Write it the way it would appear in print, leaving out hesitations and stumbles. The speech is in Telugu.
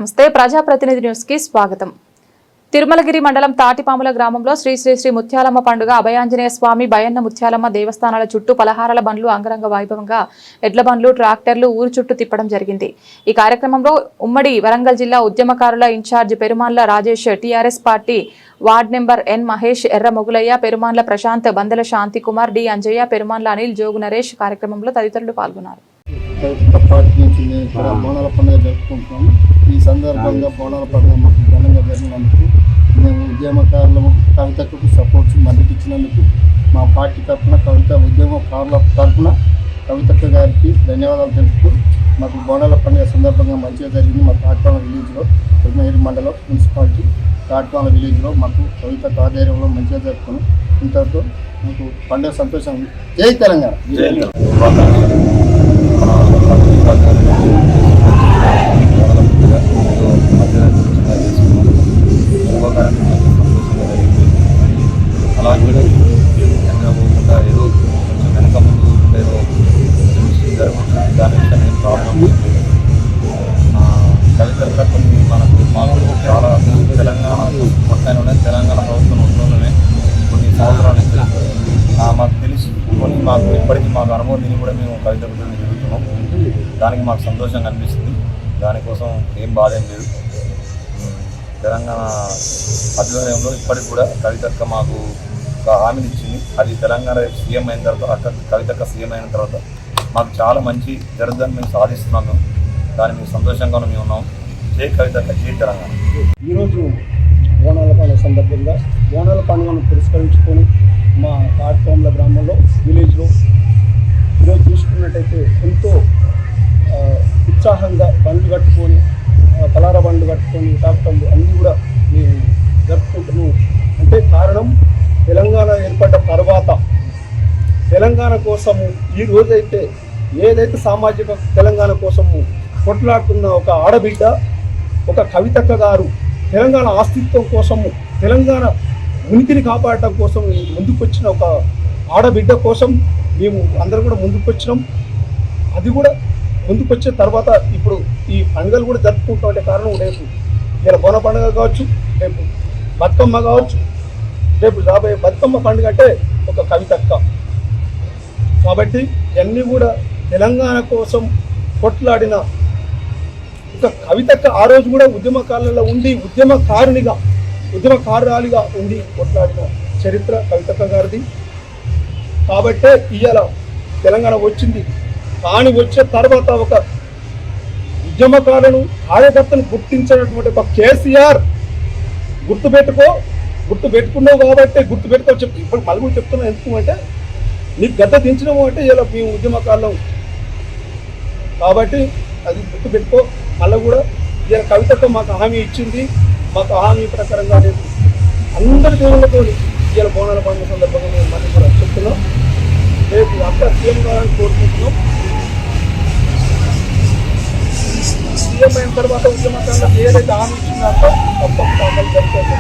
నమస్తే ప్రజాప్రతినిధి న్యూస్ కి స్వాగతం. తిరుమలగిరి మండలం తాటిపాముల గ్రామంలో శ్రీ శ్రీ శ్రీ ముత్యాలమ్మ పండుగ అభయాంజనేయ స్వామి బయన్న ముత్యాలమ్మ దేవస్థానాల చుట్టూ పలహారాల బండ్లు అంగరంగ వైభవంగా ఎడ్ల బండ్లు ట్రాక్టర్లు ఊరు చుట్టూ తిప్పడం జరిగింది. ఈ కార్యక్రమంలో ఉమ్మడి వరంగల్ జిల్లా ఉద్యమకారుల incharge Perumalla Rajesh, TRS party ward number N Mahesh, Erra Mogulaiah, Perumalla Prashanth, Bandala Shanthi Kumar, D Anjaiah, Perumalla Anil, Jogu Naresh కార్యక్రమంలో తదితరులు పాల్గొన్నారు. బోనాల పండుగ జరుపుకుంటున్నాము. ఈ సందర్భంగా బోనాల పండుగ మాకు ఘనంగా జరిగినందుకు మేము ఉద్యమకారులము కవితకు సపోర్ట్స్ మద్దతు ఇచ్చినందుకు మా పార్టీ తరఫున ఉద్యమకారుల తరఫున కవితక్క గారికి ధన్యవాదాలు తెలుపుతూ మాకు బోనాల పండుగ సందర్భంగా మంచిగా జరిగింది. మా తాటిపాల విలేజ్లో తిరుమలగిరి మండలం మున్సిపాలిటీ తాటిపాల విలేజ్లో మాకు కవితక్క ఆధ్వర్యంలో మంచిగా జరుపుకుని ఇంతతో మాకు పండుగ సంతోషం. జై తెలంగాణ. అలాగే పోకుండా ఏదో కొంచెం వెనక ముందు ఏదో జరుగుతుంది, దాని విషయం ఏం ప్రాబ్లం లేదు. కవితలు కొన్ని మాకు చాలా తెలంగాణ మొత్తంలోనే తెలంగాణ ప్రభుత్వం ఉంటుందనే కొన్ని సంవత్సరాల నుంచి మాకు తెలుసుకొని మాకు ఇప్పటికీ మాకు అనుభవం దీన్ని కూడా మేము కవితలు జరుగుతున్నాం. దానికి మాకు సంతోషంగా అనిపిస్తుంది. దానికోసం ఏం బాధ ఏం లేదు. తెలంగాణ ఆధ్వర్యంలో ఇప్పటికి కూడా కవితక్క మాకు ఒక హామీని ఇచ్చింది. అది తెలంగాణ సీఎం అయిన తర్వాత కవితక్క సీఎం అయిన తర్వాత మాకు చాలా మంచి జరుగుతుందని మేము సాధిస్తున్నాము. దాన్ని మేము సంతోషంగా మేము ఉన్నాం. జై కవితక్క, జై తెలంగాణ. ఈరోజు బోనాల పండుగ సందర్భంగా బోనాల పండుగను పురస్కరించుకొని మా తాటిపాముల గ్రామంలో విలేజ్లో ఈరోజు చూసుకున్నట్టయితే ఎంతో ఉత్సాహంగా బండ్లు కట్టుకొని పలార బండ్లు కట్టుకొని ట్రాక్టర్లు అన్నీ కూడా మేము జరుపుకుంటున్నాం. అంటే కారణం తెలంగాణ ఏర్పడ్డ తర్వాత తెలంగాణ కోసము ఈ రోజైతే ఏదైతే సామాజిక తెలంగాణ కోసము కొట్లాడుతున్న ఒక ఆడబిడ్డ, ఒక కవితక్క గారు తెలంగాణ అస్తిత్వం కోసము, తెలంగాణ ఉనికిని కాపాడటం కోసం ముందుకొచ్చిన ఒక ఆడబిడ్డ కోసం మేము అందరం కూడా ముందుకొచ్చినాం. అది కూడా ముందుకొచ్చిన తర్వాత ఇప్పుడు ఈ పండుగలు కూడా జరుపుకుంటామంటే కారణం రేపు ఇలా బోన పండుగ కావచ్చు, రేపు బతుకమ్మ కావచ్చు, రేపు రాబోయే బతుకమ్మ పండుగ అంటే ఒక కవితక్క. కాబట్టి ఇవన్నీ కూడా తెలంగాణ కోసం కొట్లాడిన ఒక కవితక్క. ఆ రోజు కూడా ఉద్యమకారులలో ఉండి ఉద్యమకారురాలిగా ఉండి కొట్లాడిన చరిత్ర కవితక్క గారిది. కాబట్టే ఇవాళ తెలంగాణ వచ్చింది. కానీ వచ్చే తర్వాత ఒక ఉద్యమకారులను కార్యకర్తను గుర్తించినటువంటి ఒక కేసీఆర్ గుర్తుపెట్టుకున్నావు కాబట్టి గుర్తుపెట్టుకో చెప్పి ఇప్పుడు మళ్ళీ కూడా చెప్తున్నా. ఎందుకు అంటే నీకు గద్ద దించినాము అంటే ఇలా మేము ఉద్యమకారులం కాబట్టి అది గుర్తుపెట్టుకో. మళ్ళీ కూడా ఇలా కవితతో మాకు హామీ ఇచ్చింది. మాకు హామీ ప్రకారంగా రేపు అందరి దేవుళ్ళతో ఇలా బోనాల పండుగ సందర్భంగా మేము మళ్ళీ కూడా చెప్తున్నాం. రేపు అక్కడ సీఎం కావాలని కోరుకుంటున్నాం. సీఎం అయిన తర్వాత ఉద్యమకారులకు ఏదైతే హామీ ఇచ్చిందో తప్పకుండా అమలు జరుగుతుంది.